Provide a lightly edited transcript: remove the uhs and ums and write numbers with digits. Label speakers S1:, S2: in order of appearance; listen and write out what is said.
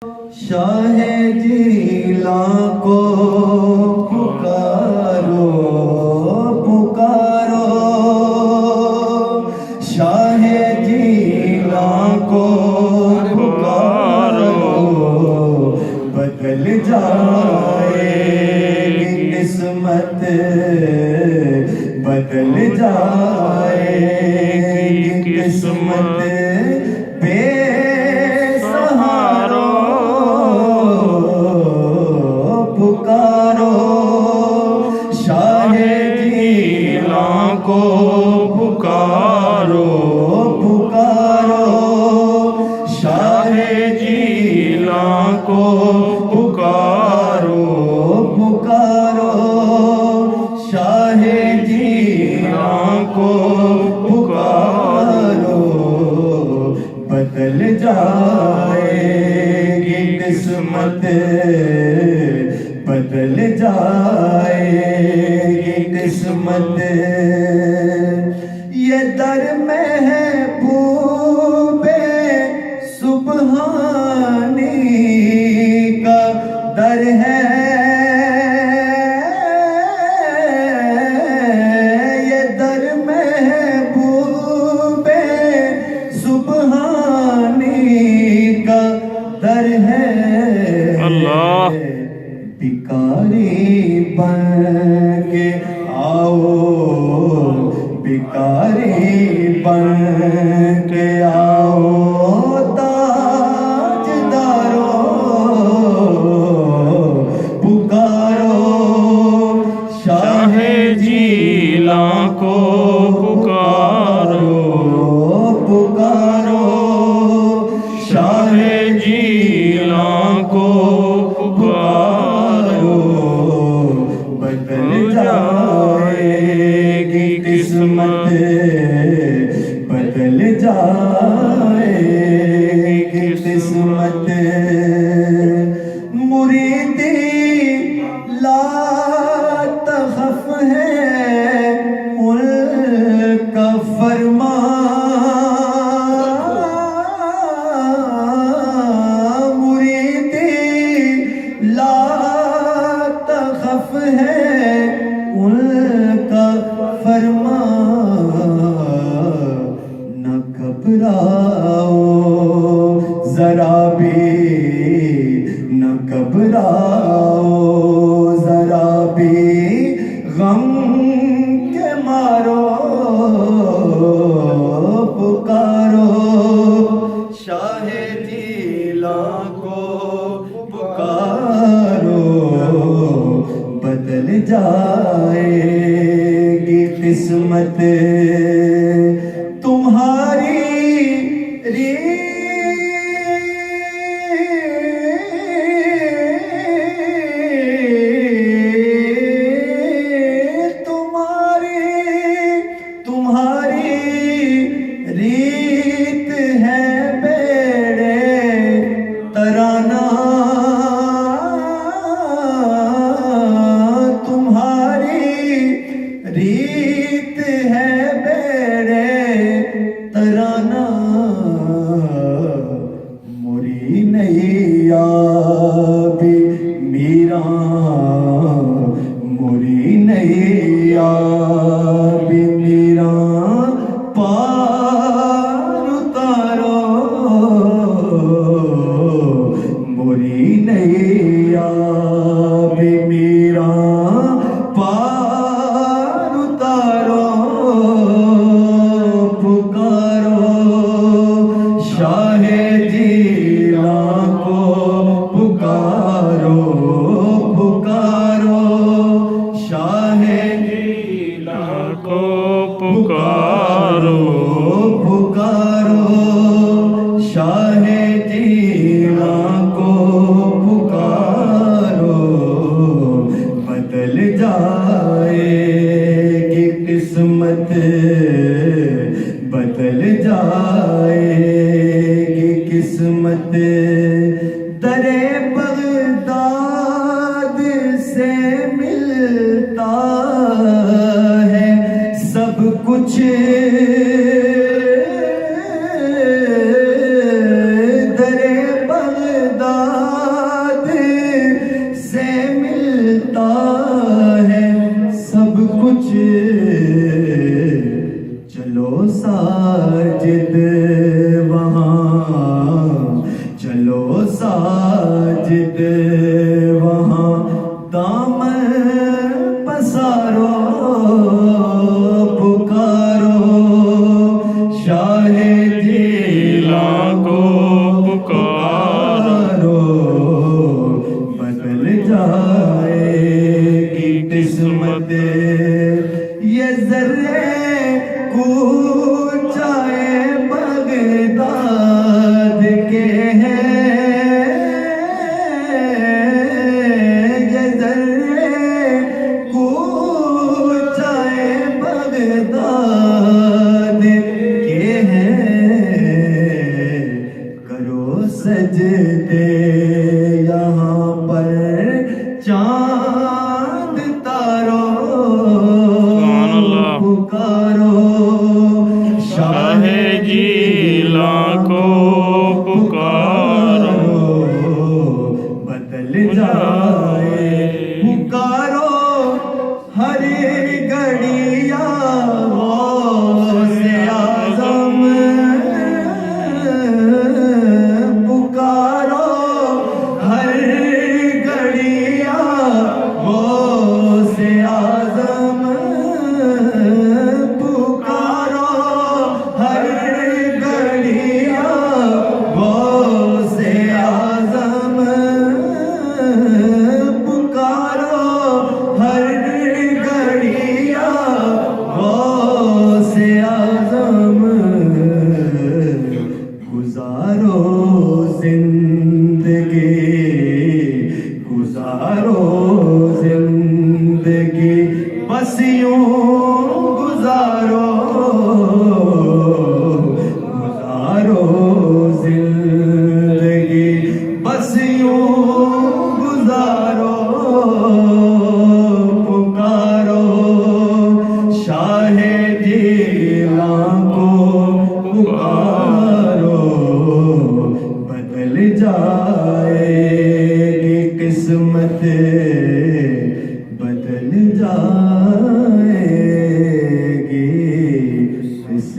S1: शाह जीला को पुकारो पुकारो, शाह जीला को पुकारो, बदल जाएगी किस्मत, बदल जाएगी किस्मत। बेसहारो पुकारो, शाह जीला को पुकारो पुकारो, शाह जीला को पुकारो पुकारो, शाह जीला को पुकारो, बदल जाएगी किस्मत, बदल जाएगी किस्मत। ये दर महबूबे सुबहानी का दर है, ये दर महबूबे सुबहानी का दर है।
S2: अल्लाह
S1: भिखारी बन के आओ, भिखारी बन के आओ, ताजदारो पुकारो, शाह जीला को पुकारो पुकारो, शाह जीला को पुकारो, बदल जाएगी किस्मत, बदल जाएगी किस्मत। मुरीदी ला तखफ है उनका फरमान, मुरीदी ला तखफ है उनका फरमान। न घबराओ जरा भी, न घबराओ जरा भी, गम के मारो पुकारो, शाह जीला को पुकारो, बदल जाएगी किस्मत। तुम्हारी तुम्हारी रीत है बेड़े तराना, तुम्हारी रीत है बेड़े तराना। मुरी नैया भी मीरा, मुरी नैया भी मीरा, पार उतारो, मुरी नैया भी मीरा, पार उतारो पुकारो, शाह जीला को पुकारो पुकारो, शाह जीला
S2: को पुकारो
S1: पुकारो, शाह जीला को पुकारो, बदल जाएगी किस्मत, बदल जाएगी किस्मत। दरे बगदाद से मिलता है सब कुछ, दरे बगदाद कुछ चलो साजिद वहाँ, चलो साजिद वहाँ, दामन पसारो पुकारो शाहे जिला को पुकारो, बदल जाएगी किस्मत ये जर्रे कूचाए बगदाद के हैं, ये जर्रे कूचाए बगदाद के हैं, करो सजदे यहाँ पर चांद तारो पुकारो
S2: शाहे जिला को पुकारो,
S1: बदल जाए पुकारो हर घड़िया गौसे आज़म, पुकारो हर घड़िया गौसे आज़म, पुकारो हर घड़िया गौसे आज़म, पुकारो हर घड़िया गौसे आज़म, गुजारो जिंदगी, गुजारो जिंदगी बस यूं गुजारो, गुजारो जिंदगी बस यूं गुजारो, पुकारो शाहे जिला को पुकारो, बदल जाएगी किस्मत, बदल जाएगी इस